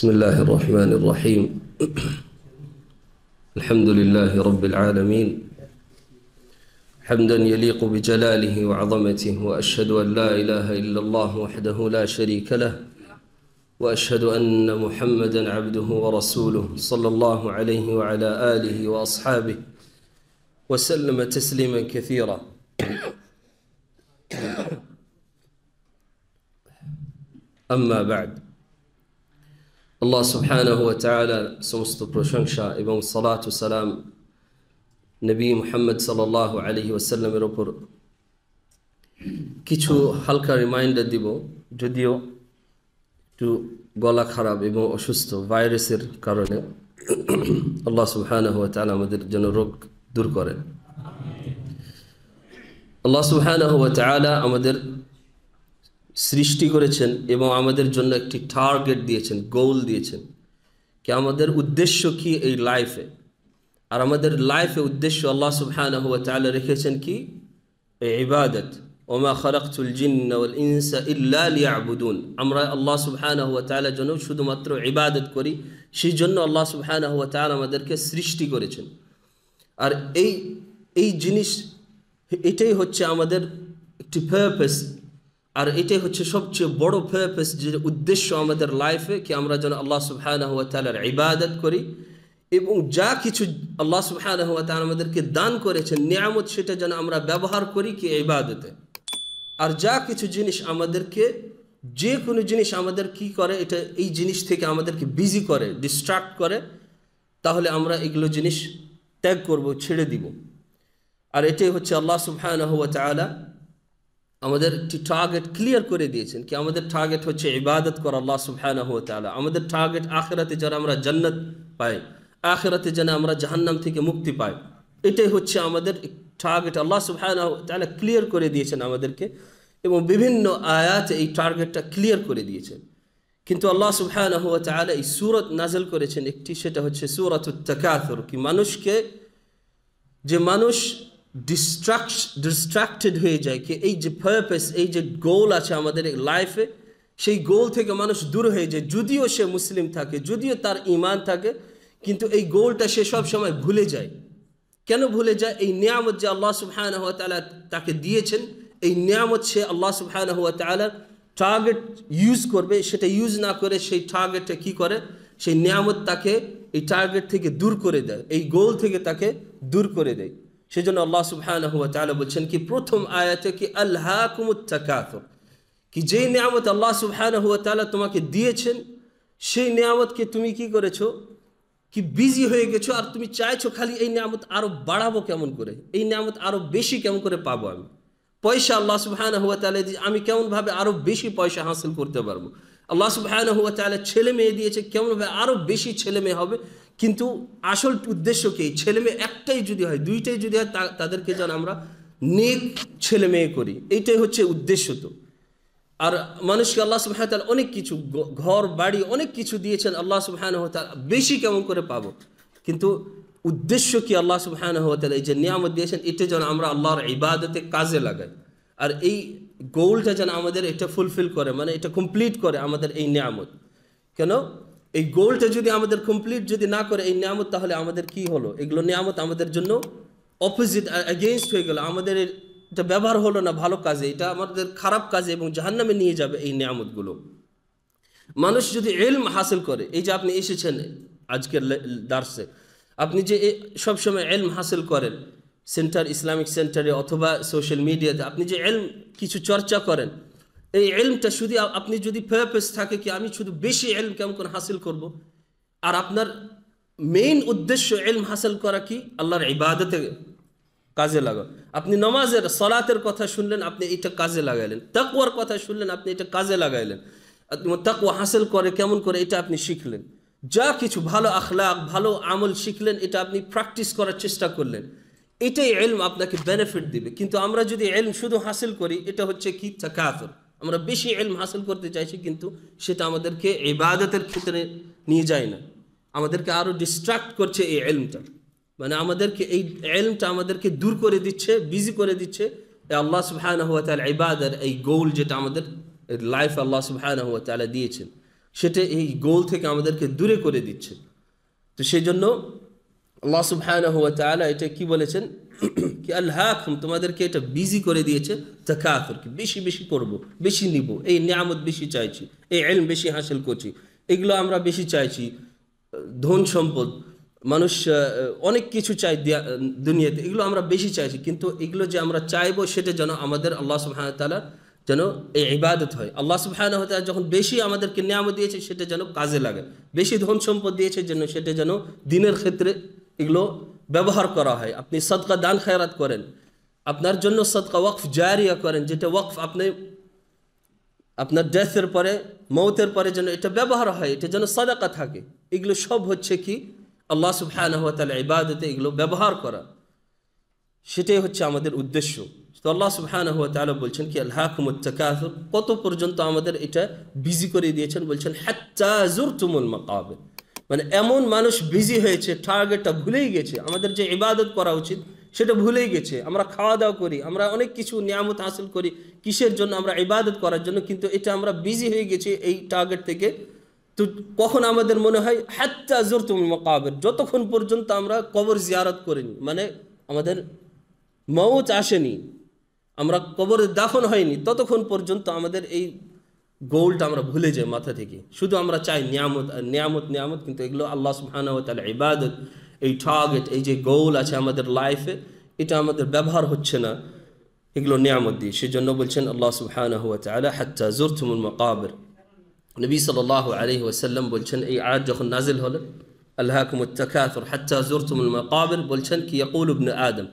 بسم الله الرحمن الرحيم الحمد لله رب العالمين حمدا يليق بجلاله وعظمته وأشهد أن لا إله إلا الله وحده لا شريك له وأشهد أن محمدا عبده ورسوله صلى الله عليه وعلى آله وأصحابه وسلم تسليما كثيرا أما بعد আল্লাহ সুবহানাহু ওয়া তাআলা সমস্ত প্রশংসা এবং সালাত ও সালাম নবী মুহাম্মদ সাল্লাল্লাহু আলাইহি ওয়াসাল্লামের উপর। কিছু হালকা রিমাইন্ডার দিব, যদিও একটু গলা খারাপ এবং অসুস্থ ভাইরাসের কারণে। আল্লাহ সুবহানাহু ওয়া তাআলা আমাদের জন্য রোগ দূর করেন। আল্লাহ সুবহানাহু ওয়া তাআলা আমাদের সৃষ্টি করেছেন এবং আমাদের জন্য একটি টার্গেট দিয়েছেন, গোল দিয়েছেন কি আমাদের উদ্দেশ্য কি এই লাইফে। আর আমাদের লাইফে উদ্দেশ্য আল্লাহ সুবহানাহু ওয়া তাআলা রেখেছেন কি ইবাদত। ওমা খালাকতুল জিন্না ওয়াল ইনসা ইল্লা লিয়াবুদুন। আমরা আল্লাহ সুবহানাহু ওয়া তাআলার জন্য শুধুমাত্র ইবাদত করি, সেই জন্য আল্লাহ সুবহানাহু ওয়া তাআলা আমাদেরকে সৃষ্টি করেছেন। আর এই জিনিস, এটাই হচ্ছে আমাদের একটি পারপাস। আর এটাই হচ্ছে সবচেয়ে বড় পারপাস, যে উদ্দেশ্য আমাদের লাইফে, কি আমরা যেন আল্লাহ সুবহানাহু ওয়া তাআলার ইবাদত করি এবং যা কিছু আল্লাহ সুবহানাহু ওয়া তাআলা আমাদেরকে দান করেছেন নিয়ামত, সেটা যেন আমরা ব্যবহার করি কি ইবাদতে। আর যা কিছু জিনিস আমাদেরকে, যে কোনো জিনিস আমাদের কি করে, এটা এই জিনিস থেকে আমাদেরকে বিজি করে, ডিস্ট্রাক্ট করে, তাহলে আমরা এগুলো জিনিস ত্যাগ করব, ছেড়ে দিব। আর এটাই হচ্ছে আল্লাহ সুবহানাহু ওয়া তাআলা আমাদের একটি টার্গেট ক্লিয়ার করে দিয়েছেন কি আমাদের টার্গেট হচ্ছে ইবাদত করা আল্লাহ সুবহানাহু ওয়া তাআলা। আমাদের টার্গেট আখিরাতে যেন আমরা জান্নাত পাই, আখিরাতে যেন আমরা জাহান্নাম থেকে মুক্তি পাই, এটাই হচ্ছে আমাদের টার্গেট। আল্লাহ সুবহানাহু ওয়া তাআলা ক্লিয়ার করে দিয়েছেন আমাদেরকে এবং বিভিন্ন আয়াতে এই টার্গেটটা ক্লিয়ার করে দিয়েছেন। কিন্তু আল্লাহ সুবহানাহু ওয়া তাআলা এই সূরা নাযিল করেছেন একটি, সেটা হচ্ছে সূরাতুত তাকাসুর, কি মানুষকে, যে মানুষ ডিস্ট্রাক্টেড হয়ে যায়, কি এই যে পারপাস, এই যে গোল আছে আমাদের লাইফে, সেই গোল থেকে মানুষ দূর হয়ে যায়। যদিও সে মুসলিম থাকে, যদিও তার ঈমান থাকে, কিন্তু এই গোলটা সে সব সময় ভুলে যায়। কেন ভুলে যায়? এই নিয়ামত যে আল্লাহ সুবহানাহু ওয়া তাআলা তাকে দিয়েছেন, এই নিয়ামত সে আল্লাহ সুবহানাহু ওয়া তাআলার টার্গেট ইউজ করবে, সেটা ইউজ না করে সেই টার্গেটটা কি করে, সেই নিয়ামত তাকে এই টার্গেট থেকে দূর করে দেয়, এই গোল থেকে তাকে দূর করে দেয়। সেজন্য আল্লাহ সুবহানাহু ওয়া তাআলা বলছেন কি প্রথম আয়াতে কি আলহাকুমুত তাকাসুর, কি যে নিয়ামত আল্লাহ সুবহানাহু ওয়া তাআলা তোমাকে দিয়েছেন, সেই নিয়ামতকে তুমি কি করেছো, কি বিজি হয়ে গেছো, আর তুমি চাইছো খালি এই নিয়ামত আরো বাড়াবো কেমন করে, এই নিয়ামত আরো বেশি কেমন করে পাবো আমি। পয়সা আল্লাহ সুবহানাহু ওয়া তাআলা আমি কেমন ভাবে আরো বেশি পয়সা হাসিল করতে পারবো। আল্লাহ সুবহানাহু ওয়া তাআলা ছেলে মেয়ে দিয়েছে, কেমন ভাবে আরো বেশি ছেলে মেয়ে হবে। কিন্তু আসল উদ্দেশ্য কি? ছেলে মেয়ে একটাই যদি হয়, দুইটাই যদি হয়, তাদেরকে যেন আমরা নেক ছেলে মেয়ে করি, এইটাই হচ্ছে উদ্দেশ্য। তো আর মানুষকে আল্লাহ সুবহানাহু ওয়া তাআলা অনেক কিছু, ঘর বাড়ি অনেক কিছু দিয়েছেন, আল্লাহ সুবহানাহু ওয়া তাআলা বেশি কেমন করে পাবো। কিন্তু উদ্দেশ্য কি? আল্লাহ সুবহানাহু ওয়া তাআলা এই যে নিয়ামত দিয়েছেন, এটা যেন আমরা আল্লাহর ইবাদতে কাজে লাগাই। আর এই গোলটা যেন আমাদের এটা ফুলফিল করে, মানে এটা কমপ্লিট করে আমাদের এই নিয়ামত। কেন? এই গোলটা যদি আমাদের কমপ্লিট যদি না করে এই নিয়ামত, তাহলে আমাদের কি হলো, এগুলো নিয়ামত আমাদের জন্য অপোজিট, এগেইনস্ট হয়ে গেল। আমাদের এটা ব্যবহার হলো না ভালো কাজে, এটা আমাদের খারাপ কাজে এবং জাহান্নামে নিয়ে যাবে এই নিয়ামতগুলো। মানুষ যদি ইলম হাসিল করে, এই যে আপনি এসেছেন আজকের দার্সে, আপনি যে সবসময় ইলম হাসিল করেন সেন্টার, ইসলামিক সেন্টারে অথবা সোশ্যাল মিডিয়াতে, আপনি যে ইলম কিছু চর্চা করেন, এই ইলমটা শুধু আপনি যদি পারপাস থাকে কি আমি শুধু বেশি ইলম কেমন করে হাসিল করব, আর আপনার মেইন উদ্দেশ্য ইলম হাসিল করা কি আল্লাহর ইবাদতে কাজে লাগাও। আপনি নামাজের সালাতের কথা শুনলেন, আপনি এটা কাজে লাগাইলেন। তাকওয়ার কথা শুনলেন, আপনি এটা কাজে লাগাইলেন। তাকওয়া হাসিল করে কেমন করে, এটা আপনি শিখলেন। যা কিছু ভালো আখলাক, ভালো আমল শিখলেন, এটা আপনি প্র্যাকটিস করার চেষ্টা করলেন। এটাই ইলম আপনাকে বেনিফিট দিবে। কিন্তু আমরা যদি ইলম শুধু হাসিল করি, এটা হচ্ছে কি তাকাসুর, আমরা বেশি ইলম হাসিল করতে চাইছি, কিন্তু সেটা আমাদেরকে ইবাদতের ক্ষেত্রে নিয়ে যায় না, আমাদেরকে আরো ডিস্ট্রাক্ট করছে এই ইলমটা। মানে আমাদেরকে এই ইলমটা আমাদেরকে দূর করে দিচ্ছে, বিজি করে দিচ্ছে আল্লাহ সুবহানাহু ওয়া তাআলা ইবাদত, এই গোল যেটা আমাদের লাইফ আল্লাহ সুবহানাহু ওয়া তাআলা দিয়েছেন। সেটা এই গোল থেকে আমাদেরকে দূরে করে দিচ্ছে। তো সেই জন্য আল্লাহ সুবহানাহু ওয়া তাআলা এটা কি বলেছেন কি আলহাকুম, তোমাদেরকে এটা বিজি করে দিয়েছে তাকাসুর, কি বেশি বেশি করব, বেশি নিব, এই নিয়ামত বেশি চাইছি, এই ইলম বেশি হাসিল করছি, এগুলো আমরা বেশি চাইছি, ধন সম্পদ, মানুষ অনেক কিছু চাই দুনিয়াতে, এগুলো আমরা বেশি চাইছি। কিন্তু এগুলো যে আমরা চাইবো সেটা যেন আমাদের আল্লাহ সুবহানাহু ওয়া তাআলা যেন এই ইবাদত হয়। আল্লাহ সুবহানাহু ওয়া তাআলা যখন বেশি আমাদেরকে নিয়ামত দিয়েছে সেটা যেন কাজে লাগে, বেশি ধন সম্পদ দিয়েছে যেন সেটা যেন দিনের ক্ষেত্রে এগুলো ব্যবহার করা হয়। আপনি সদকা দান খায়রাত করেন, আপনার জন্য সদকা ওয়াকফ জারিয়া করেন, যেটা ওয়াকফ আপনি আপনার ডেথের পরে মৌতের পরে যেন এটা ব্যবহার হয়, এটা যেন সাদাকা থাকে। এগুলো সব হচ্ছে কি আল্লাহ সুবহানাহু ওয়া তাআলা ইবাদতে এগুলো ব্যবহার করা, সেটাই হচ্ছে আমাদের উদ্দেশ্য। তো আল্লাহ সুবহানাহু ওয়া তাআলা বলছেন কি আলহাকুমুত তাকাসুর, কত পর্যন্ত আমাদের এটা বিজি করে দিয়েছেন, বলছেন হাত্তা যুরতুমুল মাকাবির, মানে এমন মানুষ বিজি হয়েছে, টার্গেটটা ভুলেই গেছে, আমাদের যে ইবাদত করা উচিত সেটা ভুলেই গেছে। আমরা খাওয়া দাওয়া করি, আমরা অনেক কিছু নিয়ামত হাসিল করি, কিসের জন্য? আমরা ইবাদত করার জন্য, কিন্তু এটা আমরা বিজি হয়ে গেছি এই টার্গেট থেকে। তো কখন আমাদের মনে হয় হাত্তা যুরতুমুল মাকাবির, যতক্ষণ পর্যন্ত আমরা কবর জিয়ারত করিনি, মানে আমাদের মউত আসেনি, আমরা কবরে দাফন হয়নি, ততক্ষণ পর্যন্ত আমাদের এই গোলটা আমরা ভুলে যাই মাথা থেকে। শুধু আমরা চাই নিয়ামত আর নিয়ামত নিয়ামত, কিন্তু এগুলো আল্লাহ সুবহানাহু ওয়া তাআলা ইবাদত, এই টার্গেট, এই যে গোল আছে আমাদের লাইফে, এটা আমাদের ব্যবহার হচ্ছে না এগুলো নিয়ামত দিয়ে। সেজন্য বলছেন আল্লাহ সুবহানাহু ওয়া তাআলা হাত্তা যুরতুমুল মাকাবির। নবী সাল্লাল্লাহু আলাইহি ওয়াসাল্লাম বলছেন, এই আয়াত যখন নাজিল হলো আলহাকুমুত তাকাসুর হাত্তা যুরতুমুল মাকাবির, বলছেন কি ইয়াকুলু ইবনে আদম,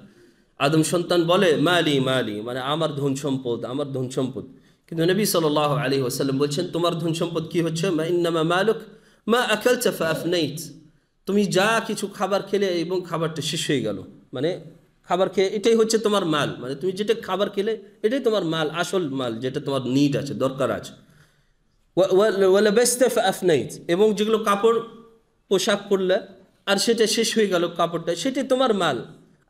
আদম সন্তান বলে মালি মালি, মানে আমার ধন সম্পদ, আমার ধন সম্পদ। কিন্তু নবী সাল্লাল্লাহু আলাইহি ওয়াসাল্লাম বলছেন তোমার ধন সম্পদ কি হচ্ছে? মা ইন্নামা মালুক মা আকালতা ফাআফনাইত, তুমি যা কিছু খাবার খেলে এবং খাবারটা শেষ হয়ে গেল, মানে খাবার খেয়ে এটাই হচ্ছে তোমার মাল, মানে তুমি যেটা খাবার খেলে এটাই তোমার মাল, আসল মাল, যেটা তোমার নিড আছে, দরকার আছে। ওয়ালাবাসতা ফাআফনাইত, এবং যেগুলো কাপড় পোশাক পরলে আর সেটা শেষ হয়ে গেল কাপড়টা, সেটাই তোমার মাল,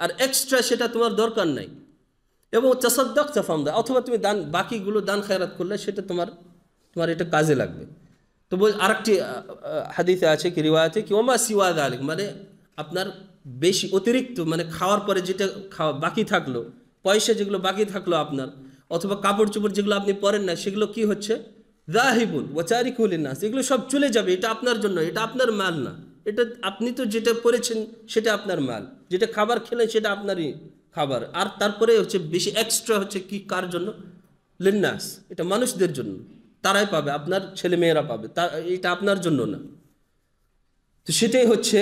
আর এক্সট্রা সেটা তোমার দরকার নাই। এবং তাসাদ্দাকতা ফামদা, অথবা তুমি দান, বাকিগুলো দান খায়রাত করলে সেটা তোমার এটা কাজে লাগবে। তো আরেকটি হাদিসে আছে কি রিওয়ায়াতে কি ওমা সিওয়া যালিক, মানে আপনার বেশি অতিরিক্ত, মানে খাওয়ার পরে যেটা বাকি থাকলো, পয়সা যেগুলো বাকি থাকলো আপনার, অথবা কাপড় চোপড় যেগুলো আপনি পরেন না, সেগুলো কি হচ্ছে যাহিবুন ওয়া তারিকুল লিন-নাস, এগুলো সব চলে যাবে, এটা আপনার জন্য, এটা আপনার মাল না, এটা আপনি তো যেটা পরেছেন সেটা আপনার মাল, যেটা খাবার খেলেন সেটা আপনারই খাবার, আর তারপরে হচ্ছে বেশি এক্সট্রা হচ্ছে কি কার জন্য? লিন-নাস, এটা মানুষদের জন্য, তারাই পাবে, আপনার ছেলে মেয়েরা পাবে, এটা আপনার জন্য না। তো সেটাই হচ্ছে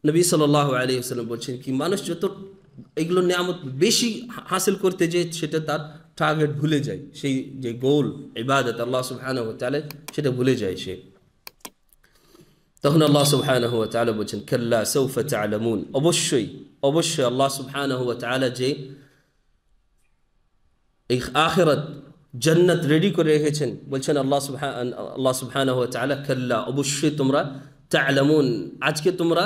নবী সাল্লাল্লাহু আলাইহি ওয়াসাল্লাম বলছেন কি মানুষ যত এগুলো নিয়ামত বেশি হাসিল করতে যায় সেটা তার টার্গেট ভুলে যায়, সেই যে গোল ইবাদত আল্লাহ সুবহানাহু ওয়া তাআলা সেটা ভুলে যায় সে। তখন আল্লাহ সুবহানাহু ওয়া তাআলা বলছেন কাল্লা সাউফা তা'লামুন, অবশ্যই অবশ্যই আল্লাহ সুবহানাহু ওয়া তাআলা যে এই আখিরাত জান্নাত রেডি করে রেখেছেন, বলছেন আল্লাহ সুবহানাহু ওয়া তাআলা কাল্লা, অবশ্যই তোমরা তা'লামুন, আজকে তোমরা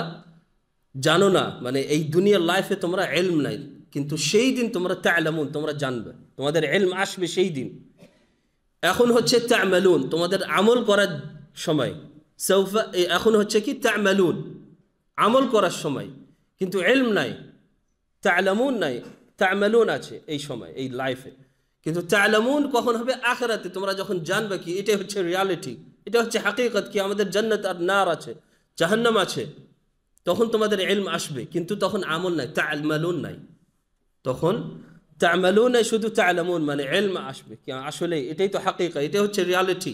জানো না, মানে এই দুনিয়ার লাইফে তোমরা ইলম নাই, কিন্তু সেই দিন তোমরা তা'লামুন, তোমরা জানবে, তোমাদের ইলম আসবে সেই দিন। এখন হচ্ছে তা'মালুন, তোমাদের আমল করার সময়, সাউফা এখন হচ্ছে কি তা'মালুন, আমল করার সময়, কিন্তু ইলম নাই, তা'লামুন নাই, তা'মালুন আছে এই সময় এই লাইফে। কিন্তু তা'লামুন কখন হবে? আখিরাতে, তোমরা যখন জানবে কি এটা হচ্ছে রিয়ালিটি, এটা হচ্ছে হাকিকত, কি আমাদের জান্নাত আর নার আছে, জাহান্নাম আছে, তখন তোমাদের ইলম আসবে, কিন্তু তখন আমল নাই, তা'মালুন নাই, তখন তা'মালুন নাই, শুধু তা'লামুন, মানে ইলম আসবে কি আসলে এটাই তো হাকিকত, এটা হচ্ছে রিয়ালিটি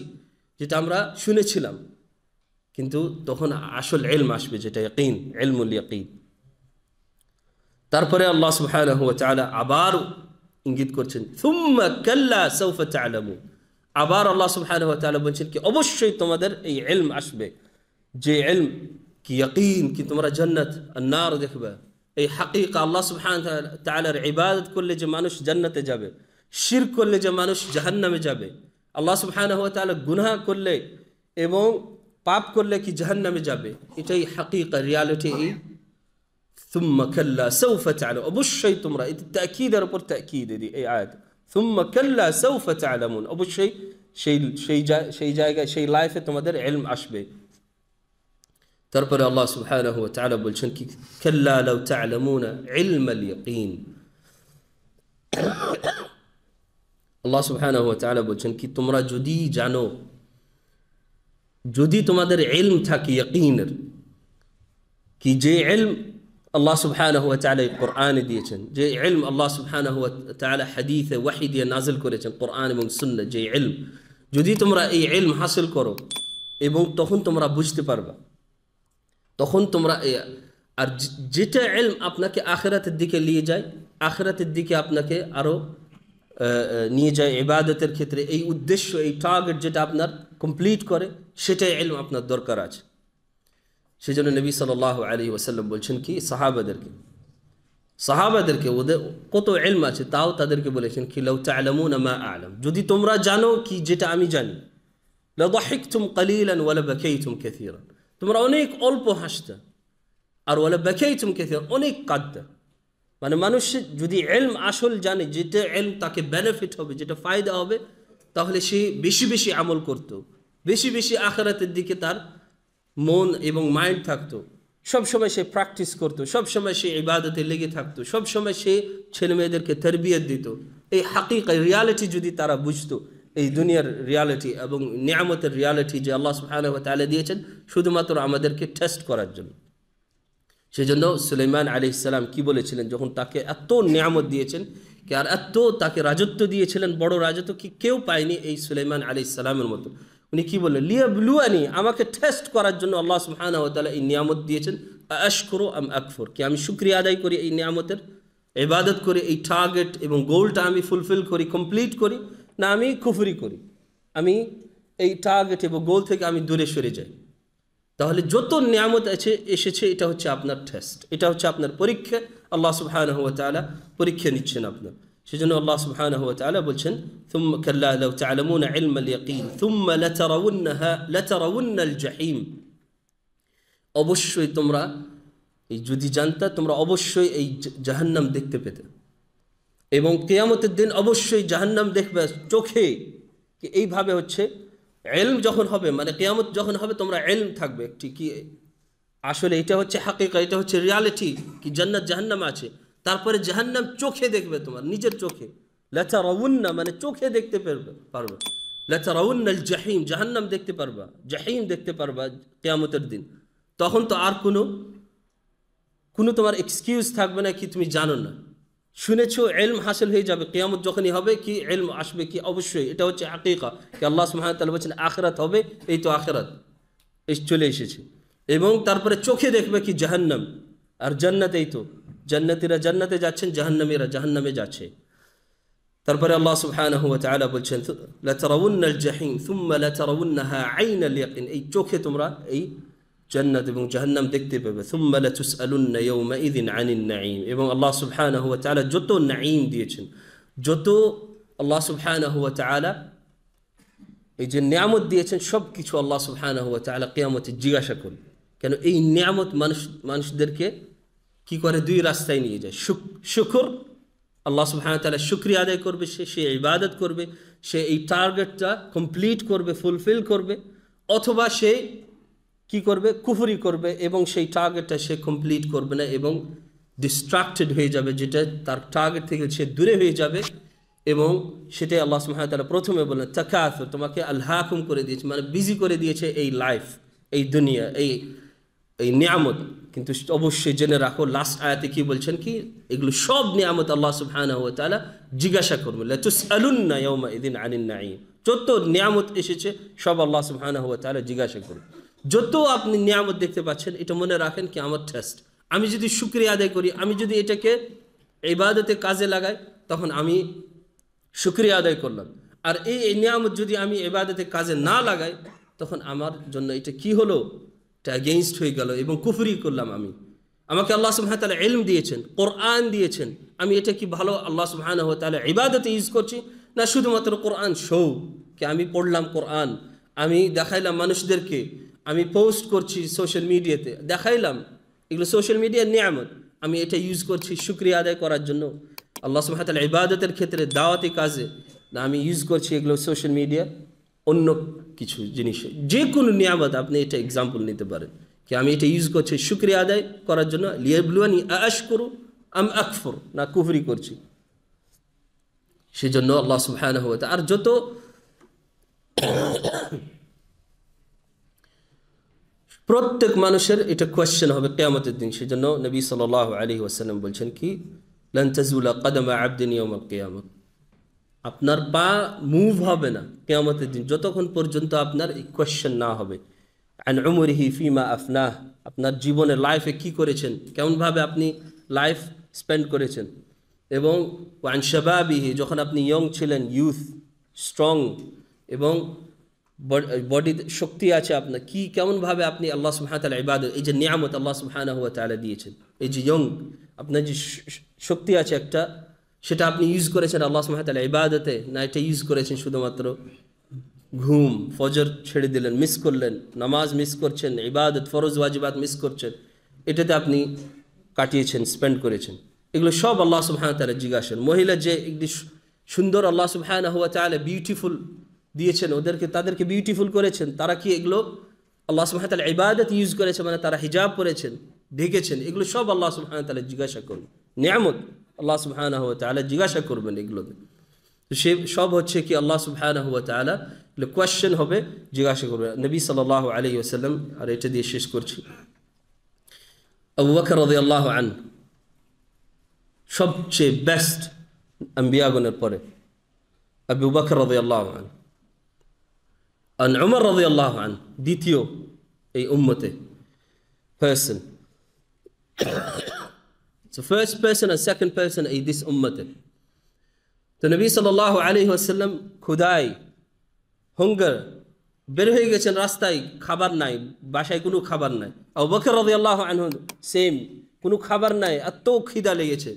যেটা আমরা শুনেছিলাম, কিন্তু তখন আসল ইলম আসবে, যেটা ইয়াকিন, ইলমুল ইয়াকিন। তারপরে আল্লাহ সুবহানাহু ওয়া তাআলা আবার ইঙ্গিত করছেন সুম্মা কাল্লা সাউফা তা'লামুন, আবার আল্লাহ সুবহানাহু ওয়া তাআলা বলছেন কি অবশ্যই তোমাদের এই ইলম আসবে, যে ইলম কি ইয়াকিন, কি তোমরা জান্নাত আর নার দেখবে, এই হাকিকা আল্লাহ সুবহানাহু ওয়া তাআলার ইবাদত করলে যে মানুষ জান্নাতে যাবে, শিরক করলে যে মানুষ জাহান্নামে যাবে, আল্লাহ সুবহানাহু ওয়া তাআলা গুনাহ করলে এবং পাপ করলে কি জাহান্নামে যাবে, এটাই হাকিকা রিয়ালিটি। এই সুম্মা কাল্লা সাউফা তা'লামুন, অবশ্যই তোমরা, এটা তাকিদের উপর তাকিদ এই আয়াত, সুম্মা কাল্লা সাউফা তা'লামুন, অবশ্যই সেই জায়গায় সেই লাইফে তোমাদের ইলম আসবে। তারপরে আল্লাহ সুবহানাহু ওয়া তাআলা বলছেন কি, কাল্লা লাউ তা'লামুনা ইলমাল ইয়াকিন। আল্লাহ সুবহানাহু ওয়া তাআলা বলছেন কি, তোমরা যদি জানো, যদি তোমাদের ইলম থাকে ইয়াকিনের, কি যে ইলম আল্লাহ সুবহানাহু ওয়া তাআলা কোরআনে দিয়েছেন, যে ইলম আল্লাহ সুবহানাহু ওয়া তাআলা হাদিসে ওয়াহী দিয়ে নাযিল করেছেন, কোরআন এবং সুন্নাহ, যে ইলম যদি তোমরা এই ইলম হাসিল করো এবং তখন তোমরা বুঝতে পারবা, তখন তোমরা আর যেটা ইলম আপনাকে আখিরাতের দিকে নিয়ে যায়, আখিরাতের দিকে আপনাকে আরো নিয়ে যায় ইবাদতের ক্ষেত্রে, এই উদ্দেশ্য, এই টার্গেট যেটা আপনার কমপ্লিট করে, সেটাই ইলম আপনার দরকার আছে। সেজন্য নবী সাল্লাল্লাহু আলাইহি ওয়াসাল্লাম বলছেন কি সাহাবাদেরকে ওদের কত ইলম আছে তাও তাদেরকে বলেছেন কি, লাউ তা'লামুনা মা আ'লাম, যদি তোমরা জানো কি যেটা আমি জানি, লা দাহিকতুম কালিলান ওয়া লা বাকাইতুম কাসীরান, তোমরা অনেক অল্প হাসতে, আর ওয়া লা বাকাইতুম কাসীরান, অনেক কাঁদতে। মানে মানুষ যদি ইলম আসল জানে, যেটা ইলম তাকে বেনিফিট হবে, যেটা ফায়দা হবে, তাহলে সে বেশি বেশি আমল করত, বেশি বেশি আখিরাতের দিকে তার মন এবং মাইন্ড থাকতো, সবসময় সে প্র্যাকটিস করতো, সবসময় সে ইবাদতে লেগে থাকতো, সবসময় সে ছেলে মেয়েদেরকে তরবিয়ত দিত। এই হাকিকা রিয়ালিটি যদি তারা বুঝতো, এই দুনিয়ার রিয়ালিটি এবং নিয়ামতের রিয়ালিটি যে আল্লাহ সুবহানাহু ওয়া তাআলা দিয়েছেন শুধুমাত্র আমাদেরকে টেস্ট করার জন্য। সেজন্য সুলাইমান আলাইহিস সালাম কি বলেছিলেন, যখন তাকে এত নিয়ামত দিয়েছেন কি, আর এত তাকে রাজত্ব দিয়েছিলেন, বড় রাজত্ব কি কেউ পায়নি এই সুলাইমান আলাইহিস সালামের মতো। উনি কি বললেন, লিয়াবলুয়ানি, আমাকে টেস্ট করার জন্য আল্লাহ সুবহানাহু ওয়া তাআলা এই নিয়ামত দিয়েছেন, আশকুরু আম আকফুর, কি আমি শুকরিয়া আদায় করি এই নিয়ামতের, ইবাদত করি, এই টার্গেট এবং গোলটা আমি ফুলফিল করি, কমপ্লিট করি, না আমি কুফরি করি, আমি এই টার্গেট এবং গোল থেকে আমি দূরে সরে যাই। তাহলে যত নিয়ামত এসেছে এটা হচ্ছে আপনার টেস্ট, এটা হচ্ছে আপনার পরীক্ষা। আল্লাহ সুবহানাহু ওয়া তাআলা পরীক্ষা নিচ্ছেন আপনার। সেজন্য আল্লাহ সুবহানাহু ওয়া তাআলা বলছেন, থুম্মা কাল্লা লাউ তা'লামুনা ইলমাল ইয়াকিন থুম্মা লাতারাউন্নাল জাহিম, অবশ্যই তোমরা এই যদি জানতা, তোমরা অবশ্যই এই জাহান্নাম দেখতে পেতে, এবং কিয়ামতের দিন অবশ্যই জাহান্নাম দেখবে চোখে। এইভাবে হচ্ছে ইলম যখন হবে, মানে কিয়ামত যখন হবে, তোমরা ইলম থাকবে একটি কি আসলে এটা হচ্ছে হাকিকা, এটা হচ্ছে রিয়ালিটি কি জান্নাত জাহান্নাম আছে, তারপরে জাহান্নাম চোখে দেখবে, তোমার নিজের চোখে। লাতারাউন্না মানে চোখে দেখতে পারবে, লাতারাউন্নাল জাহিম, জাহান্নাম দেখতে পারবা, জাহিম দেখতে পারবা কিয়ামতের দিন। তখন তো আর কোনো তোমার এক্সকিউজ থাকবে না কি তুমি জানো না, শুনেছো, ইলম হাসিল হয়ে যাবে। কিয়ামত যখনই হবে কি ইলম আসবে কি, অবশ্যই এটা হচ্ছে হাকিকা কি আল্লাহ সুবহানাহু ওয়া তাআলা বলেছেন আখিরাত হবে, এই তো আখিরাত চলে এসেছে। এবং তারপরে চোখে দেখবে কি জাহান্নাম, আর জান্নাত, এই তো জান্নাতীরা জান্নাতে যাচ্ছেন, জাহান্নামীরা জাহান্নামে যাচ্ছে। তারপরে আল্লাহ সুবহানাহু ওয়া তাআলা বলছেন, লাতারাউন্নাল জাহিম সুম্মা লাতারাউন্নাহা আইনাল ইয়াকিন, এই চোখে তোমরা এই জান্নাত এবং জাহান্নাম দেখতে পাবে। সুম্মা লাতুসআলুন্না ইয়াওমাইযিন আনিন নাঈম, এবং আল্লাহ সুবহানাহু ওয়া তাআলা যত নাঈম দিয়েছেন, যত আল্লাহ সুবহানাহু ওয়া তাআলা এই যে নিয়ামত দিয়েছেন, সব কিছু আল্লাহ সুবহানাহু ওয়া তাআলা কিয়ামতে জিজ্ঞাসা করবে। কেন এই নিয়ামত মানুষদেরকে কি করে, দুই রাস্তায় নিয়ে যায়। শুকর, আল্লাহ সুবহানাহু ওয়া তাআলা শুকরিয়া আদায় করবে, সে ইবাদত করবে, সে এই টার্গেটটা কমপ্লিট করবে, ফুলফিল করবে, অথবা সে কি করবে, কুফরি করবে এবং সেই টার্গেটটা সে কমপ্লিট করবে না এবং ডিস্ট্রাক্টেড হয়ে যাবে, যেটা তার টার্গেট থেকে সে দূরে হয়ে যাবে। এবং সেটাই আল্লাহ সুবহানাহু ওয়া তাআলা প্রথমে বললেন, তাকাসুর, তোমাকে আলহাকুম করে দিয়েছে, মানে বিজি করে দিয়েছে এই লাইফ, এই দুনিয়া, এই নিয়ামত। কিন্তু অবশ্যই জেনে রাখো, লাস্ট আয়াতে কি বলছেন কি, এগুলো সব নিয়ামত আল্লাহ সুবহানাহু ওয়া তাআলা জিজ্ঞাসা করবে, লাতুসআলুন্না ইয়াওমাইযিন আনিন নাঈম, যত নিয়ামত এসেছে সব আল্লাহ সুবহানাহু ওয়া তাআলা জিজ্ঞাসা করবে। যত আপনি নিয়ামত দেখতে পাচ্ছেন, এটা মনে রাখেন কি আমার টেস্ট। আমি যদি শুকরিয়া আদায় করি, আমি যদি এটাকে ইবাদতে কাজে লাগাই, তখন আমি শুকরিয়া আদায় করলাম। আর এই নিয়ামত যদি আমি ইবাদতে কাজে না লাগাই, তখন আমার জন্য এটা কি হলো, এটা এগেইনস্ট হয়ে গেল এবং কুফরি করলাম। আমাকে আল্লাহ সুবহানাহু ওয়া তাআলা ইলম দিয়েছেন, কোরআন দিয়েছেন, আমি এটা কি ভালো আল্লাহ সুবহানাহু ওয়া তাআলা ইবাদতে ইউজ করছি, না শুধুমাত্র কোরআন শো কি আমি পড়লাম কোরআন, আমি দেখাইলাম মানুষদেরকে, আমি পোস্ট করছি সোশ্যাল মিডিয়াতে, দেখাইলাম, এগুলো সোশ্যাল মিডিয়ার নিয়ামত, আমি এটা ইউজ করছি শুকরিয়া আদায় করার জন্য আল্লাহ সুবহানাহু ওয়া তাআলা ইবাদতের ক্ষেত্রে, দাওয়াতি কাজে, না আমি ইউজ করছি এগুলো সোশ্যাল মিডিয়া অন্য কিছু জিনিসে যে কোনো নিয়ামত আপনি এটা এক্সাম্পল নিতে পারেন কি আমি এটা ইউজ করছি শুকরিয়া আদায় করার জন্য, লিয়াবলুয়ানি আশকুরু আম আকফুর, না কুফরি করছি। সেজন্য আল্লাহ সুবহানাহু ওয়া তাআলা আর যত প্রত্যেক মানুষের এটা কোয়েশ্চেন হবে কিয়ামতের দিন। সেজন্য নবী সাল্লাল্লাহু আলাইহি ওয়াসাল্লাম বলছেন কি লান তাজুলা কদমা আবদিন ইয়াউমাল কিয়ামah, আপনার পা মুভ হবে না কিয়ামতের দিন যতক্ষণ পর্যন্ত আপনার এই কোয়েশ্চেন না হবে আন উমরিহি ফিমা আফনাহ, আপনার জীবনে লাইফে কি করেছেন, কেমনভাবে আপনি লাইফ স্পেন্ড করেছেন, এবং আন শাবাবিহি, যখন আপনি ইয়ং ছিলেন, ইউথ স্ট্রং এবং বডিতে শক্তি আছে আপনার, কি কেমনভাবে আপনি আল্লাহ সুবহানাহু ওয়া তাআলা ইবাদত, এই যে নিয়ামত আল্লাহ সুবহানাহু ওয়া তাআলা দিয়েছেন, এই যে ইয়ং আপনার যে শক্তি আছে একটা, সেটা আপনি ইউজ করেছেন আল্লাহ সুবহানাহু ওয়া তাআলা ইবাদতে, না এটা ইউজ করেছেন শুধুমাত্র ঘুম, ফজর ছেড়ে দিলেন, মিস করলেন, নামাজ মিস করছেন, ইবাদত ফরজ ওয়াজিবাত মিস করছেন, এটাতে আপনি কাটিয়েছেন, স্পেন্ড করেছেন। এগুলো সব আল্লাহ সুবহানাহু ওয়া তাআলা জিজ্ঞাসেন। মহিলা যে একটি সুন্দর আল্লাহ সুবহানাহু ওয়া তাআলা বিউটিফুল দিয়েছেন, তাদেরকে বিউটিফুল করেছেন, তারা কি এগুলো আল্লাহ সুবহানাহু ওয়া তাআলা ইবাদত ইউজ করেছে, মানে তারা হিজাব পরেছেন, ঢেকেছেন, এগুলো সব আল্লাহ সুবহানাহু ওয়া তাআলা জিজ্ঞাসা করবেন। নিয়ামত আল্লাহ সুবহানাহু ওয়া তাআলা জিজ্ঞাসা করবেন এগুলোতে। তো সে সব হচ্ছে কি আল্লাহ সুবহানাহু ওয়া তাআলা কোয়েশ্চেন হবে, জিজ্ঞাসা করবে। নবী সাল্লাল্লাহু আলাইহি ওয়াসাল্লাম, আর এটা দিয়ে শেষ করছি, আবু বকর রাদিয়াল্লাহু আনহু সবচেয়ে বেস্ট আম্বিয়াগণের পরে, আবু বকর রাদিয়াল্লাহু আনহু, আর উমর রাদিয়াল্লাহু আনহু দ্বিতীয় এই উম্মতে person, so first person and second person in this ummah. তো নবী সাল্লাল্লাহু আলাইহি ওয়াসাল্লাম ক্ষুধায়, হুঙ্গার, বের হয়ে গেছেন রাস্তায়, খাবার নাই, বাসায় কোনো খাবার নাই। আবু বকর রাদিয়াল্লাহু আনহু সেম, কোনো খাবার নাই, এত খিদা লেগেছে।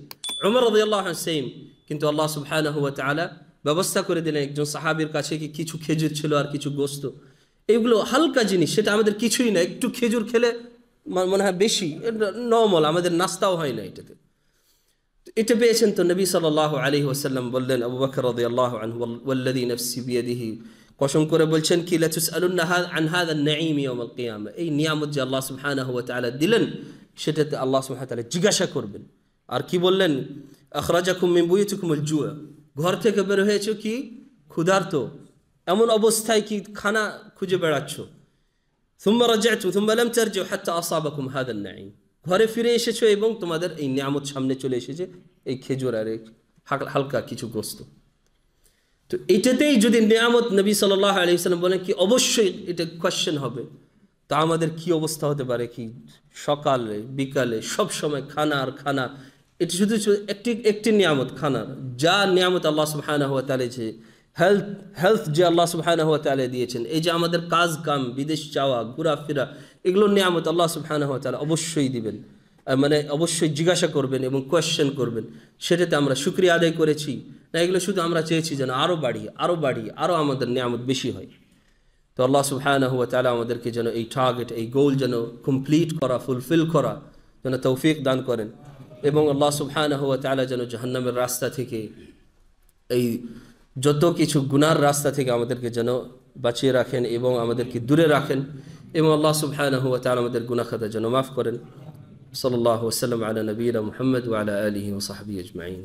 উমর রাদিয়াল্লাহু আনহু সেম, কিন্তু আল্লাহ সুবহানাহু ওয়া তাআলা ব্যবস্থা করে দিলেন একজন সাহাবীর কাছে কি কিছু খেজুর ছিল আর কিছু গোশত, এগুলো হালকা জিনিস, সেটা আমাদের কিছুই না, একটু খেজুর খেলে মনে হয় বেশি, নরমাল, আমাদের নাস্তাও হয় না এটাতে। এটা পেয়েছেন তো নবী সাল্লাল্লাহু আলাইহি ওয়াসাল্লাম বললেন, আবু বকর রাদিয়াল্লাহু আনহু ওয়াল্লাযী নাফসি বিয়াদিহি, কসম করে বলছেন কি লাতুসআলুন্না আন হাযা আন-নাঈম ইয়াওমাল কিয়ামা, এই নিয়ামত যে আল্লাহ সুবহানাহু ওয়া তাআলা দিলেন সেটাতে আল্লাহ সুবহানাহু ওয়া তাআলা জিজ্ঞাসা করবেন। আর কি বললেন, আখরাজাকুম মিন বুয়ুতিকুমুল জু', ঘর থেকে বের হয়েছো কি ক্ষুধার্ত, এমন অবস্থায় কি খানা খুঁজে বেড়াচ্ছ। সুম্মা রাজা'তুম সুম্মা লাম তারজি'উ হাত্তা আসাবাকুম হাযা আন-নাঈম, ঘরে ফিরে এসেছো এবং তোমাদের এই নিয়ামত সামনে চলে এসেছে, এই খেজুর আর হালকা কিছু গোশত। তো এটাতেই যদি নিয়ামত নবী সাল্লাল্লাহু আলাইহি ওয়াসাল্লাম বলেন কি অবশ্যই এটা কোয়েশ্চেন হবে, তা আমাদের কি অবস্থা হতে পারে, কি সকালে বিকালে সব সময় খানা আর খানা, এটা শুধু একটি নিয়ামত খানার, যা নিয়ামত আল্লাহ সুবহানাহু ওয়া তাআলা যে হেলথ যে আল্লাহ সুবহানাহু ওয়া তাআলা দিয়েছেন, এই যে আমাদের কাজ কাম, বিদেশ যাওয়া, ঘোরাফেরা, এগুলো নিয়ামত আল্লাহ সুবহানাহু ওয়া তাআলা অবশ্যই দিবেন, মানে অবশ্যই জিজ্ঞাসা করবেন এবং কোয়েশ্চেন করবেন। সেটাতে আমরা শুকরিয়া আদায় করেছি না, এগুলো শুধু আমরা চেয়েছি যেন আরও বাড়ি, আরও আমাদের নিয়ামত বেশি হয়। তো আল্লাহ সুবহানাহু ওয়া তাআলা আমাদেরকে যেন এই টার্গেট, এই গোল যেন কমপ্লিট করা, ফুলফিল করা যেন তৌফিক দান করেন, এবং আল্লাহ সুবহানাহু ওয়া তাআলা যেন জাহান্নামের রাস্তা থেকে, এই যত কিছু গুনার রাস্তা থেকে আমাদেরকে যেন বাঁচিয়ে রাখেন এবং আমাদেরকে দূরে রাখেন, এবং আল্লাহ সুবহানাহু ওয়া তাআলা আমাদের গুনাহ খাতা যেন মাফ করেন। সাল্লাল্লাহু ওয়া সাল্লাম আলা নবিয়িনা মুহাম্মদ ওয়া আলা আলিহি ওয়া সাহবিহি আজমাইন।